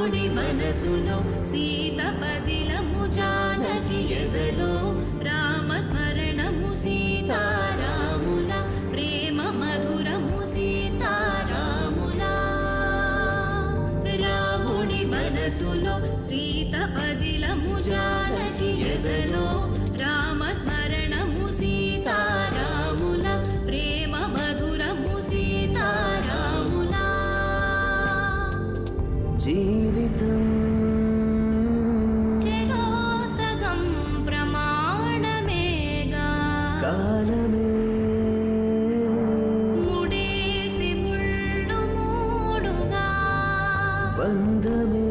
రాముడి మనసులో సీత పదిలము జానకి ఎదలో రామస్మరణము సీతారాముల ప్రేమ మధురము సీతారాముల రాముడి మనసులో సీత పదిలము జానకి ఎదలో రామస్మరణము సీతారాముల ప్రేమ మధురము సీతారాముల జీవితం చెరో సగం ప్రమాణమేగా కాలమే ముడేసి ముళ్ళు మూడుగా బంధమే